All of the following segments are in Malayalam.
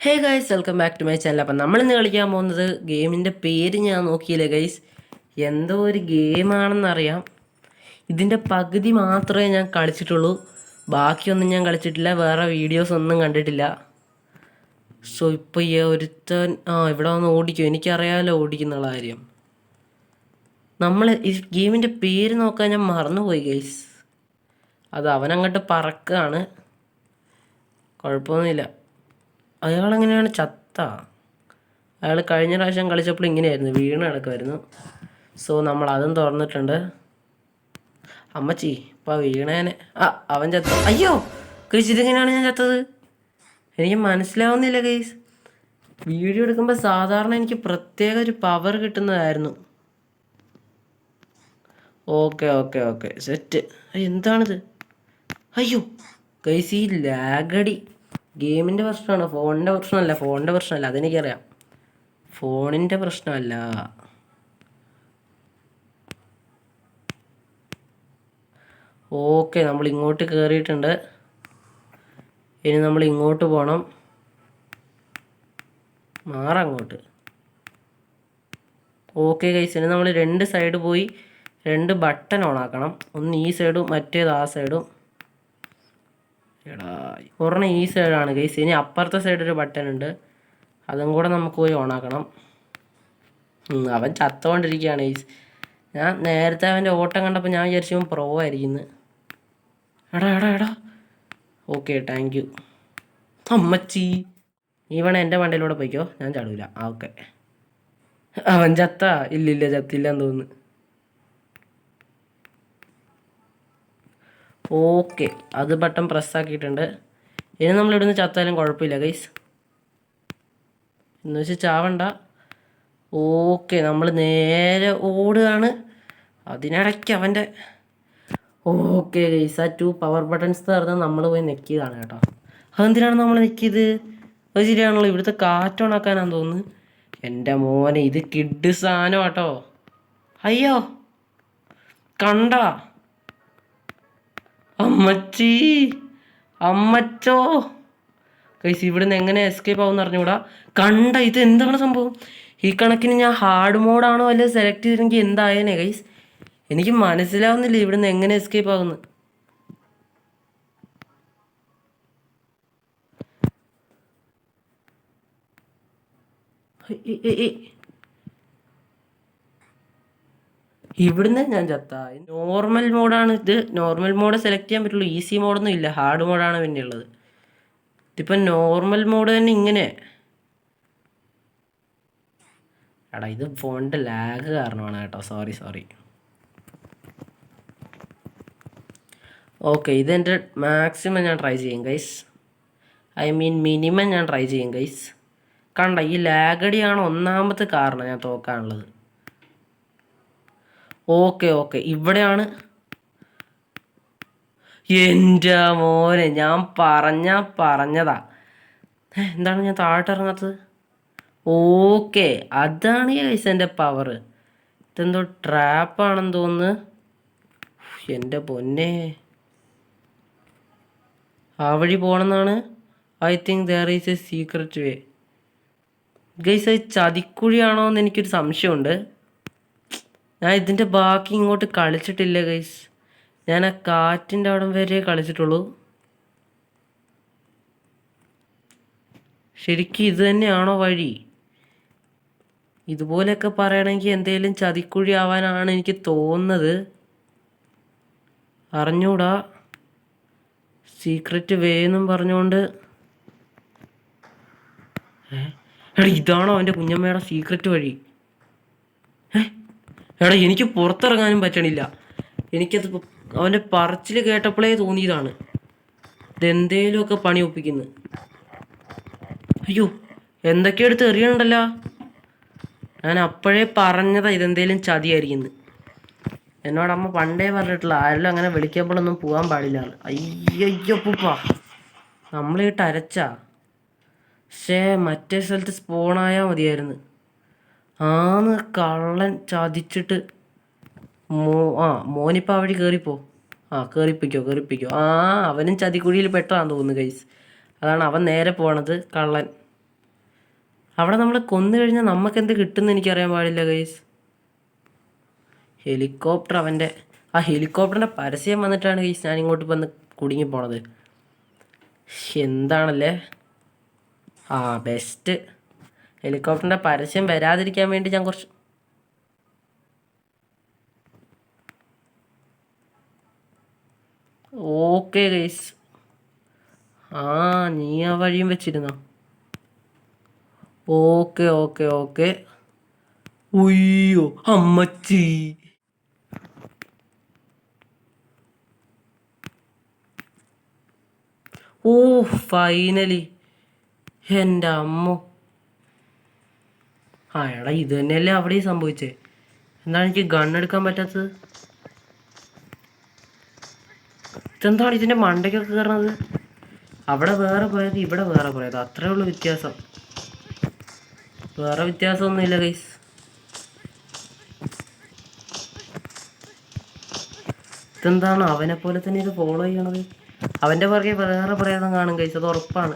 Hey guys, welcome back to my channel. അപ്പം നമ്മളിന്ന് കളിക്കാൻ പോകുന്നത് ഗെയിമിൻ്റെ പേര് ഞാൻ നോക്കിയില്ല ഗൈസ്. എന്തോ ഒരു ഗെയിമാണെന്നറിയാം. ഇതിൻ്റെ പകുതി മാത്രമേ ഞാൻ കളിച്ചിട്ടുള്ളൂ, ബാക്കിയൊന്നും ഞാൻ കളിച്ചിട്ടില്ല, വേറെ വീഡിയോസ് ഒന്നും കണ്ടിട്ടില്ല. സോ ഇപ്പോൾ ഈ ഒരുത്തൻ ഇവിടെ വന്ന് ഓടിക്കും. എനിക്കറിയാമല്ലോ ഓടിക്കുന്നുള്ള കാര്യം. നമ്മൾ ഈ ഗെയിമിൻ്റെ പേര് നോക്കാൻ ഞാൻ മറന്നുപോയി ഗൈസ്. അത് അവനങ്ങോട്ട് പറക്കുകയാണ്, കുഴപ്പമൊന്നുമില്ല. അയാളെങ്ങനെയാണ് അയാൾ കഴിഞ്ഞ പ്രാവശ്യം കളിച്ചപ്പോൾ ഇങ്ങനെയായിരുന്നു, വീണ് കിടക്കുമായിരുന്നു. സോ നമ്മൾ അതും തുറന്നിട്ടുണ്ട്. അമ്മച്ചി ഇപ്പം വീണേനെ. അവൻ ചത്ത. അയ്യോ ഗൈസ്, ഇതെങ്ങനെയാണ് ഞാൻ ചത്തത്? എനിക്ക് മനസ്സിലാവുന്നില്ല ഗൈസ്. വീഡിയോ എടുക്കുമ്പോൾ സാധാരണ എനിക്ക് പ്രത്യേക ഒരു പവർ കിട്ടുന്നതായിരുന്നു. Okay okay okay set. എന്താണിത്? അയ്യോ ഗൈസ്, ഈ ലാഗടി ഗെയിമിൻ്റെ പ്രശ്നമാണ്, ഫോണിൻ്റെ പ്രശ്നമല്ല, അതെനിക്കറിയാം. ഫോണിൻ്റെ പ്രശ്നമല്ല. ഓക്കെ, നമ്മൾ ഇങ്ങോട്ട് കയറിയിട്ടുണ്ട്. ഇനി നമ്മൾ ഇങ്ങോട്ട് പോകണം. മാറങ്ങോട്ട്. ഓക്കെ ഗൈസ്, ഇനി നമ്മൾ രണ്ട് സൈഡ് പോയി രണ്ട് ബട്ടൺ ഓണാക്കണം. ഒന്ന് ഈ സൈഡും മറ്റേത് ആ സൈഡും. ഒരെണ്ണം ഈ സൈഡാണ് ഗൈസ്. ഇനി അപ്പുറത്തെ സൈഡ് ഒരു ബട്ടൺ ഉണ്ട്, അതും കൂടെ നമുക്ക് പോയി ഓണാക്കണം. അവൻ ചത്തുകൊണ്ടിരിക്കുകയാണ് ഗൈസ്. ഞാൻ നേരത്തെ അവൻ്റെ ഓട്ടം കണ്ടപ്പോൾ ഞാൻ വിചാരിച്ചു പ്രോ ആയിരിക്കുന്നു. എടാ. ഓക്കെ, താങ്ക് യു അമ്മച്ചി. നീ വേണം എൻ്റെ വണ്ടിയിലൂടെ പോയിക്കോ, ഞാൻ ചാടൂല. ഓക്കെ. അവൻ ഇല്ലില്ല, ചത്തില്ല എന്ന് തോന്നുന്നു. ഓക്കെ, അത് ബട്ടൺ പ്രസ്സാക്കിയിട്ടുണ്ട്. ഇനി നമ്മളിവിടുന്ന് ചത്താലും കുഴപ്പമില്ല ഗൈസ്, എന്ന് വെച്ച് ചാവണ്ട. ഓക്കെ, നമ്മൾ നേരെ ഓടുകയാണ്. അതിനിടയ്ക്ക് അവൻ്റെ ഓക്കെ ഗൈസ്, ആ 2 പവർ ബട്ടൺസ് തരുന്നത് നമ്മൾ പോയി നെക്കിയതാണ് കേട്ടോ. അതെന്തിനാണ് നമ്മൾ നെക്കിയത്? അത് ശരിയാണല്ലോ, ഇവിടുത്തെ കാറ്റോണാക്കാനാന്ന് തോന്നുന്നു. എൻ്റെ മോനെ, ഇത് കിഡ് സാധനം കേട്ടോ. അയ്യോ കണ്ട അമ്മച്ചോ ഗൈസ്, ഇവിടുന്ന് എങ്ങനെ എസ്കേപ്പ് ആവുമെന്ന് അറിഞ്ഞുകൂടാ. കണ്ട, ഇത് എന്താണ് സംഭവം? ഈ കണക്കിന് ഞാൻ ഹാർഡ് മോഡാണോ അല്ലെ സെലക്ട് ചെയ്തിരുന്നെങ്കിൽ എന്തായേനെ ഗൈസ്? എനിക്ക് മനസ്സിലാവുന്നില്ല ഇവിടുന്ന് എങ്ങനെ എസ്കേപ്പ് ആവുന്നു. ഇവിടുന്ന് ഞാൻ നോർമൽ മോഡാണ് ഇത്. നോർമൽ മോഡ് സെലക്ട് ചെയ്യാൻ പറ്റുള്ളൂ, ഈസി മോഡൊന്നും ഇല്ല. ഹാർഡ് മോഡാണ് പിന്നെ ഉള്ളത്. ഇതിപ്പം നോർമൽ മോഡ് തന്നെ ഇങ്ങനെ. എടാ, ഇത് ഫോണിൻ്റെ ലാഗ് കാരണമാണ് കേട്ടോ. സോറി. ഓക്കെ, ഇതെൻ്റെ മാക്സിമം ഞാൻ ട്രൈ ചെയ്യും ഗൈസ്. മിനിമം ഞാൻ ട്രൈ ചെയ്യും ഗൈസ്. കണ്ട, ഈ ലാഗടിയാണ് ഒന്നാമത്തെ കാരണം ഞാൻ തോക്കാനുള്ളത്. ഓക്കെ, ഇവിടെയാണ്. എൻ്റെ മോനെ, ഞാൻ പറഞ്ഞതാ. എന്താണ് ഞാൻ താഴോട്ട് ഇറങ്ങാത്തത്? ഓക്കെ, അതാണ് ഈ ഗൈസ് എൻ്റെ പവർ. ഇതെന്തോ ട്രാപ്പാണെന്ന് തോന്നുന്നു. എൻ്റെ പൊന്നെ, ആ വഴി പോകണമെന്നാണ്. I think there is A secret way. Guys, അത് ചതിക്കുഴിയാണോ എന്ന് എനിക്കൊരു സംശയമുണ്ട്. ഞാൻ ഇതിൻ്റെ ബാക്കി ഇങ്ങോട്ട് കളിച്ചിട്ടില്ല ഗൈസ്. ഞാൻ ആ കാറ്റിൻ്റെ അവിടം വരെ കളിച്ചിട്ടുള്ളൂ. ശരിക്കും ഇത് തന്നെയാണോ വഴി? ഇതുപോലെയൊക്കെ പറയണമെങ്കിൽ എന്തെങ്കിലും ചതിക്കുഴി ആവാനാണ് എനിക്ക് തോന്നുന്നത്. അറിഞ്ഞൂടാ. സീക്രട്ട് വേ എന്നും പറഞ്ഞുകൊണ്ട്. എടാ, ഇതാണോ അവൻ്റെ കുഞ്ഞമ്മയുടെ സീക്രട്ട് വഴി? എടാ, എനിക്ക് പുറത്തിറങ്ങാനും പറ്റണില്ല. എനിക്കത് അവൻ്റെ പറച്ചിൽ കേട്ടപ്പോഴേ തോന്നിയതാണ്, ഇതെന്തേലുമൊക്കെ പണി ഒപ്പിക്കുന്നു. അയ്യോ, എന്തൊക്കെ എടുത്ത് എറിയണുണ്ടല്ലോ. ഞാൻ അപ്പോഴേ പറഞ്ഞതാ ഇതെന്തേലും ചതിയായിരിക്കുന്നു. എന്നോടമ്മ പണ്ടേ പറഞ്ഞിട്ടില്ല, ആരെല്ലാം അങ്ങനെ വിളിക്കുമ്പോഴൊന്നും പോകാൻ പാടില്ല. അയ്യോ പൂപ്പ, നമ്മളിട്ട് അരച്ചാ. മറ്റേ സ്ഥലത്ത് സ്പോണായാൽ മതിയായിരുന്നു. കള്ളൻ ചതിച്ചിട്ട്. മോനിപ്പോൾ ആ വഴി കയറിപ്പോ. കയറിപ്പിക്കോ. അവനും ചതിക്കുഴിയിൽ പെട്ടതാന്ന് തോന്നുന്നു ഗൈസ്. അതാണ് അവൻ നേരെ പോണത്, കള്ളൻ. അവിടെ നമ്മൾ കൊന്നു കഴിഞ്ഞാൽ നമുക്കെന്ത് കിട്ടുമെന്ന് എനിക്കറിയാൻ പാടില്ല ഗൈസ്. ഹെലികോപ്റ്റർ അവൻ്റെ ആ ഹെലികോപ്റ്ററിൻ്റെ പരസ്യം വന്നിട്ടാണ് ഗൈസ് ഞാൻ ഇങ്ങോട്ട് വന്ന് കുടുങ്ങിപ്പോണത്. എന്താണല്ലേ. ആ ബെസ്റ്റ്. ഹെലികോപ്റ്ററിൻ്റെ പരസ്യം വരാതിരിക്കാൻ വേണ്ടി ഞാൻ കുറച്ച് ഓക്കെ ഗൈസ്. ആ നീ ആ വഴിയും വെച്ചിരുന്നോ? Okay okay okay. ഉയ്യോ അമ്മച്ചി. ഓ ഫൈനലി എൻ്റെ അമ്മ. ആ എടാ ഇത് തന്നെയല്ലേ അവിടെയും സംഭവിച്ചേ. എന്താണ് എനിക്ക് ഗണ്ണെടുക്കാൻ പറ്റാത്തത്? ഇതെന്താണ് ഇതിൻ്റെ മണ്ടയ്ക്കൊക്കെ കയറണത്? അവിടെ വേറെ പോയത് ഇവിടെ വേറെ പോയത്, അത്രേ ഉള്ളൂ വ്യത്യാസം. വേറെ വ്യത്യാസമൊന്നുമില്ല ഗൈസ്. ഇതെന്താണ് അവനെ പോലെ തന്നെ ഇത് ഫോളോ ചെയ്യണത്? അവൻ്റെ പുറകെ വേറെ പ്രേതം കാണും ഗൈസ്, അത് ഉറപ്പാണ്.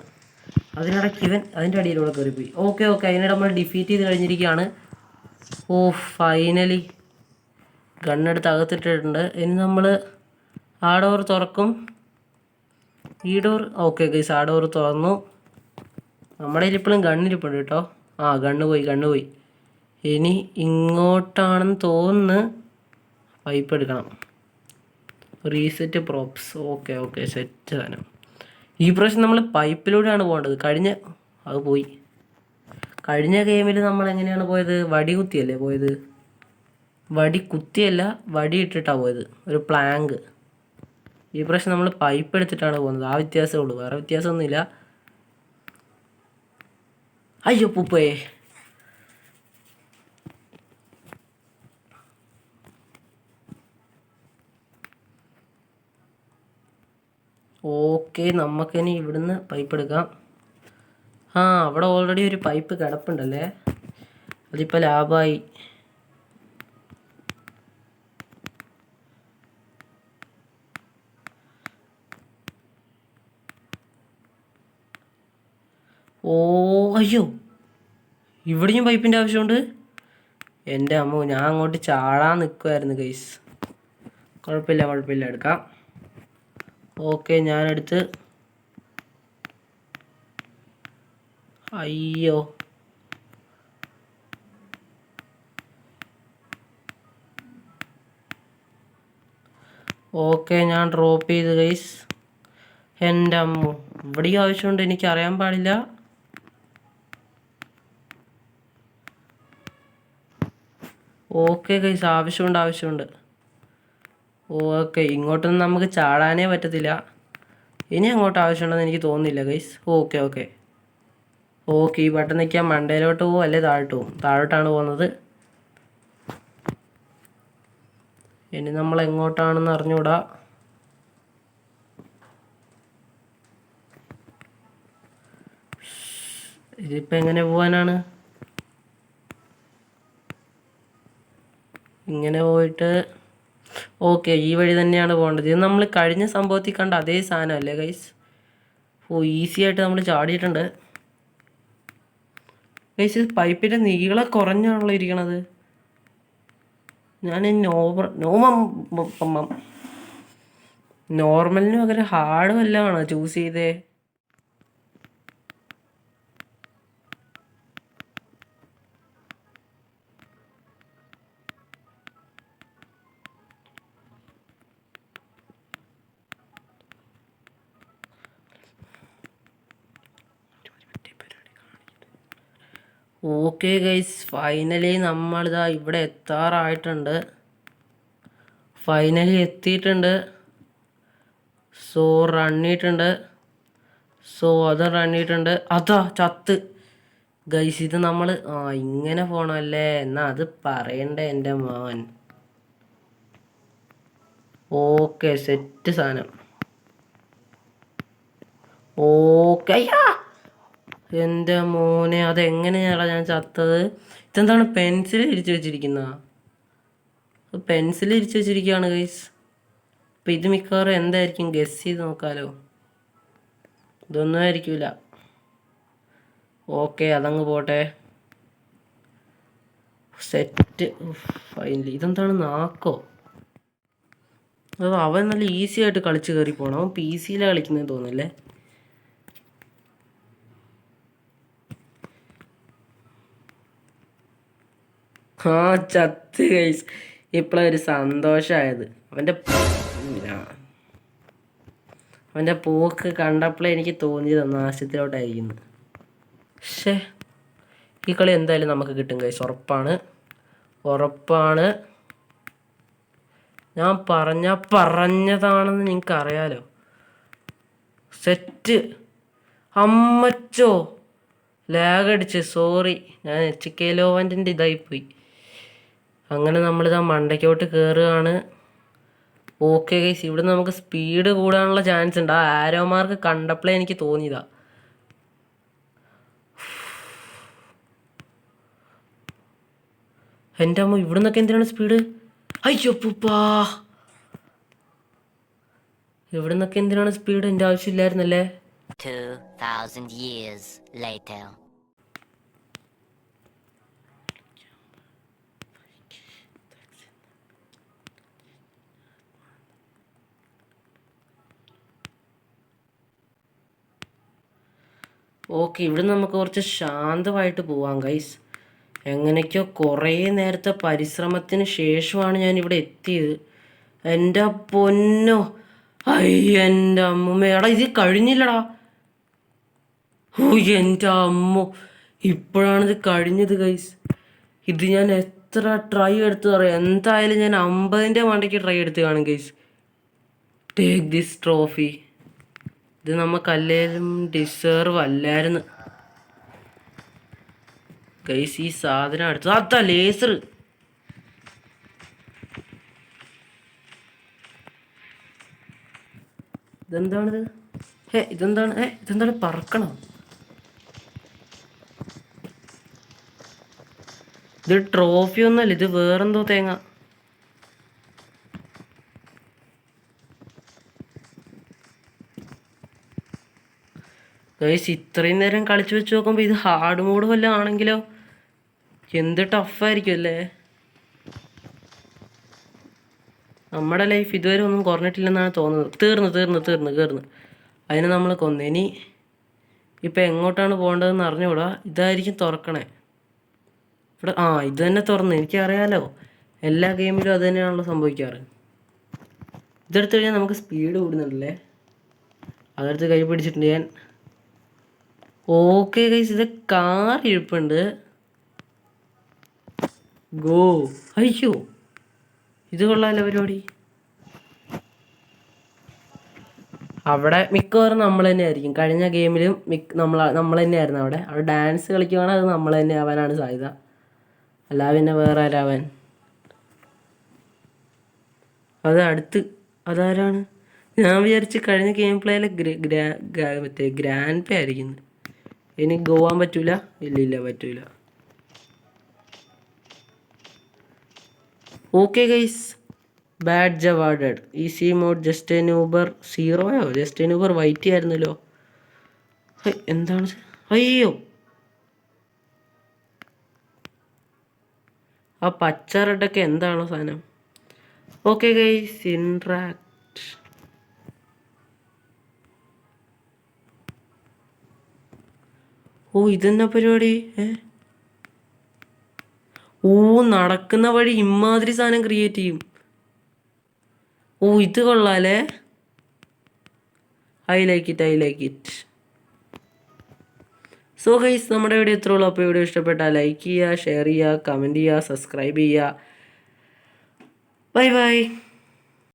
അതിനിടയ്ക്ക് ഇവൻ അതിൻ്റെ അടിയിലൂടെ കയറിപ്പോയി. ഓക്കെ ഓക്കെ, അതിനിടെ നമ്മൾ ഡിഫീറ്റ് ചെയ്ത് കഴിഞ്ഞിരിക്കുകയാണ്. ഓ ഫൈനലി ഗണ്ണെടുത്ത് അകത്തിട്ടിട്ടുണ്ട്. ഇനി നമ്മൾ ആ ഡോർ തുറക്കും, ഈ ഡോർ. ഓക്കെ ഗൈസ്, ആ ഡോർ തുറന്നു. നമ്മുടെ കയ്യിൽ ഇപ്പോഴും ഗണ്ണിരിപ്പുണ്ട് കേട്ടോ. ആ ഗണ്ണ് പോയി. ഇനി ഇങ്ങോട്ടാണെന്ന് തോന്നുന്നു. പൈപ്പ് എടുക്കണം. Reset props. Okay okay, set സാധനം. ഈ പ്രാവശ്യം നമ്മൾ പൈപ്പിലൂടെയാണ് പോകേണ്ടത്. അത് പോയി. കഴിഞ്ഞ ഗെയിമിൽ നമ്മൾ എങ്ങനെയാണ് പോയത്? വടി കുത്തിയല്ലേ പോയത്? വടി കുത്തിയല്ല, വടി ഇട്ടിട്ടാണ് പോയത്, ഒരു പ്ലാങ്ക്. ഈ പ്രാവശ്യം നമ്മൾ പൈപ്പ് എടുത്തിട്ടാണ് പോകുന്നത്. ആ വ്യത്യാസമേ ഉള്ളൂ, വേറെ വ്യത്യാസമൊന്നുമില്ല. അയ്യോ പൂപ്പേ. ഓക്കെ, നമുക്കിനി ഇവിടുന്ന് പൈപ്പ് എടുക്കാം. ആ അവിടെ ഓൾറെഡി ഒരു പൈപ്പ് കിടപ്പുണ്ടല്ലേ, അതിപ്പോൾ ലാഭമായി. ഓ അയ്യോ, ഇവിടെയും പൈപ്പിൻ്റെ ആവശ്യമുണ്ട്. എൻ്റെ അമ്മോ, ഞാൻ അങ്ങോട്ട് ചാടാൻ നിൽക്കുമായിരുന്നു ഗൈസ്. കുഴപ്പമില്ല എടുക്കാം. ഓക്കെ ഞാനെടുത്ത്. അയ്യോ ഓക്കെ, ഞാൻ ഡ്രോപ്പ് ചെയ്ത് ഗൈസ്. എൻ്റെ അമ്മോ, ഇവിടെയും ആവശ്യമുണ്ട്, എനിക്കറിയാൻ പാടില്ല. ഓക്കെ ഗൈസ്, ആവശ്യമുണ്ട്. ഓക്കെ, ഇങ്ങോട്ടൊന്നും നമുക്ക് ചാടാനേ പറ്റത്തില്ല. ഇനി അങ്ങോട്ട് ആവശ്യമുണ്ടെന്ന് എനിക്ക് തോന്നുന്നില്ല ഗൈസ്. ഓക്കെ, ഈ ബട്ടൺ നിൽക്കാൻ മണ്ടയിലോട്ട് പോകും അല്ലെ താഴോട്ട് പോകും? താഴോട്ടാണ് പോകുന്നത്. ഇനി നമ്മൾ എങ്ങോട്ടാണെന്ന് അറിഞ്ഞൂടാ. ഇതിപ്പോൾ എങ്ങനെ പോകാനാണ്? ഇങ്ങനെ പോയിട്ട് ഓക്കെ, ഈ വഴി തന്നെയാണ് പോകേണ്ടത്. ഇത് നമ്മൾ കഴിഞ്ഞ സംഭവത്തിൽ കണ്ട അതേ സാധനമല്ലേ ഗൈസ്? ഈസി ആയിട്ട് നമ്മൾ ചാടിയിട്ടുണ്ട് ഗൈസ്. പൈപ്പിൻ്റെ നീളം കുറഞ്ഞാണല്ലോ ഇരിക്കണത്. ഞാൻ നോർമലിന് പകരം ഹാർഡ് വല്ലതാണോ ചൂസ് ചെയ്തേ? ഓക്കെ ഗൈസ്, ഫൈനലി നമ്മളിതാ ഇവിടെ എത്താറായിട്ടുണ്ട്. ഫൈനലി എത്തിയിട്ടുണ്ട്. സോ റണ്ണിയിട്ടുണ്ട്. അത് റണ്ണിയിട്ടുണ്ട്. അതാ ചത്ത് ഗൈസ്. ഇത് നമ്മൾ ഇങ്ങനെ പോകണമല്ലേ? എന്നാൽ അത് പറയണ്ടേ എൻ്റെ മോൻ. ഓക്കെ, സെറ്റ് സാധനം. ഓക്കെ, അയ്യാ എൻ്റെ മോനെ, അതെങ്ങനെയാണോ ഞാൻ ചത്തത്? ഇതെന്താണ് പെൻസിൽ ഇരിച്ചു വെച്ചിരിക്കുന്ന? പെൻസിൽ ഇരിച്ചു വെച്ചിരിക്കുകയാണ് ഗൈസ്. അപ്പം ഇത് മിക്കവാറും എന്തായിരിക്കും? ഗസ് ചെയ്ത് നോക്കാലോ. ഇതൊന്നും ആയിരിക്കില്ല. ഓക്കെ, അതങ്ങ് പോട്ടെ. സെറ്റ്. ഫൈനലി. ഇതെന്താണ്, നാക്കോ? അത് അവൻ നല്ല ഈസി ആയിട്ട് കളിച്ച് കയറി പോകണം. അവൻ പി സിയിലാണ് കളിക്കുന്നതെന്ന് തോന്നുന്നല്ലേ. ആ, ചത്ത് ഗൈസ്. ഇപ്പോഴൊരു സന്തോഷമായത്. അവൻ്റെ പോക്ക് കണ്ടപ്പോഴേ എനിക്ക് തോന്നിയത് നാശത്തിലോട്ടായിരിക്കുന്നു. പക്ഷേ ഈ കളി എന്തായാലും നമുക്ക് കിട്ടും ഗൈസ്, ഉറപ്പാണ്. ഞാൻ പറഞ്ഞതാണെന്ന് നിങ്ങൾക്ക് അറിയാലോ. സെറ്റ്. അമ്മച്ചോ, ലാഗ് അടിച്ച്, സോറി. ഞാൻ HK ലോവൻ്റെ ഇതായിപ്പോയി. അങ്ങനെ നമ്മളിതാ മണ്ടയ്ക്കോട്ട് കയറുകയാണ്. ഓക്കെ ഗൈസ്, ഇവിടെ നമുക്ക് സ്പീഡ് കൂടാനുള്ള ചാൻസ് ഉണ്ട്. ആ ആരോ മാർക്ക് കണ്ടപ്പോഴേ എനിക്ക് തോന്നിയതാ. എൻ്റെ അമ്മ, ഇവിടെ നിന്നൊക്കെ എന്തിനാണ് സ്പീഡ്? അയ്യോ പൂപ്പാ, ഇവിടെ നിന്നൊക്കെ എന്തിനാണ് സ്പീഡ്? എൻ്റെ ആവശ്യമില്ലായിരുന്നല്ലേ. 2000 years later. ഓക്കെ, ഇവിടെ നമുക്ക് കുറച്ച് ശാന്തമായിട്ട് പോവാം ഗൈസ്. എങ്ങനെയൊക്കെയോ കുറേ നേരത്തെ പരിശ്രമത്തിന് ശേഷമാണ് ഞാൻ ഇവിടെ എത്തിയത്. എൻ്റെ പൊന്നോ, എൻ്റെ അമ്മൂമ്മ, ഇത് കഴിഞ്ഞില്ലടാ. ഓ എൻ്റെ അമ്മോ, ഇപ്പോഴാണിത് കഴിഞ്ഞത് ഗൈസ്. ഇത് ഞാൻ എത്ര ട്രൈ എടുത്തു പറയാം. എന്തായാലും ഞാൻ 50ൻ്റെ മണ്ടയ്ക്ക് ട്രൈ എടുത്ത് കാണും ഗൈസ്. Take this trophy. ഇത് നമുക്കല്ലേലും ഡിസേർവ് അല്ലായിരുന്നു ഗൈസ്. ഈ സാധനം അടുത്തത് അതാ, ലേസർ. ഇതെന്താണിത്? ഇതെന്താണ് പറക്കണം? ഇത് ട്രോഫി ഒന്നല്ല, ഇത് വേറെന്തോ തേങ്ങ. ഗൈസ്, ഇത്രയും നേരം കളിച്ചു വെച്ച് നോക്കുമ്പോൾ ഇത് ഹാർഡ് മോഡ് വല്ലതും ആണെങ്കിലോ എന്ത് ടഫായിരിക്കും അല്ലേ. നമ്മുടെ ലൈഫ് ഇതുവരെ ഒന്നും കുറഞ്ഞിട്ടില്ലെന്നാണ് തോന്നുന്നത്. തീർന്ന് അതിനെ നമ്മൾ കൊന്നു. ഇനി ഇപ്പം എങ്ങോട്ടാണ് പോകേണ്ടതെന്ന് അറിഞ്ഞുകൂടാ. ഇതായിരിക്കും തുറക്കണേ ഇവിടെ. ഇത് തന്നെ തുറന്ന്. എനിക്കറിയാലോ, എല്ലാ ഗെയിമിലും അത് തന്നെയാണല്ലോ സംഭവിക്കാറ്. ഇതെടുത്ത് കഴിഞ്ഞാൽ നമുക്ക് സ്പീഡ് കൂടുന്നുണ്ടല്ലേ. അതെടുത്ത് കൈ പിടിച്ചിട്ടുണ്ട് ഞാൻ. ഓക്കെ ഗൈസ്, ഇത് കാർ ഇരിപ്പുണ്ട്. ഗോ. അയ്യോ, ഇത് കൊള്ളാമല്ലോ പരിപാടി. അവിടെ മിക്കവാറും നമ്മൾ തന്നെ ആയിരിക്കും. കഴിഞ്ഞ ഗെയിമിലും നമ്മൾ തന്നെയായിരുന്നു അവിടെ ഡാൻസ് കളിക്കുവാണെങ്കിൽ അത് നമ്മൾ തന്നെ ആവാനാണ് സാധ്യത. അല്ല പിന്നെ വേറെ ആരാവാൻ? അതാരാണ്? ഞാൻ വിചാരിച്ച് കഴിഞ്ഞ ഗെയിം പ്ലേയിലെ മറ്റേ ഗ്രാൻഡ് പേ ആയിരിക്കുന്നത്. എനിക്ക് പോവാൻ പറ്റൂല. ഇല്ല പറ്റൂല. Okay guys, badge awarded. Easy mode just an Uber 0യോ ജസ്റ്റൻ ഊബർ വൈറ്റ് ആയിരുന്നല്ലോ. എന്താണ്? അയ്യോ, ആ പച്ച റെഡൊക്കെ എന്താണോ സാധനം? Okay guys, interact. ഇതെന്നാ പരിപാടി? നടക്കുന്ന വഴി ഇമാതിരി സാധനം ക്രിയേറ്റ് ചെയ്യും. ഇത് കൊള്ളാലേ. I like it. So guys, നമ്മുടെ വീഡിയോ ഇത്രേ ഉള്ളൂ. അപ്പോൾ വീഡിയോ ഇഷ്ടപ്പെട്ടാൽ ലൈക്ക് ചെയ്യുക, ഷെയർ ചെയ്യുക, കമൻറ്റ് ചെയ്യുക, സബ്സ്ക്രൈബ് ചെയ്യുക. ബൈ.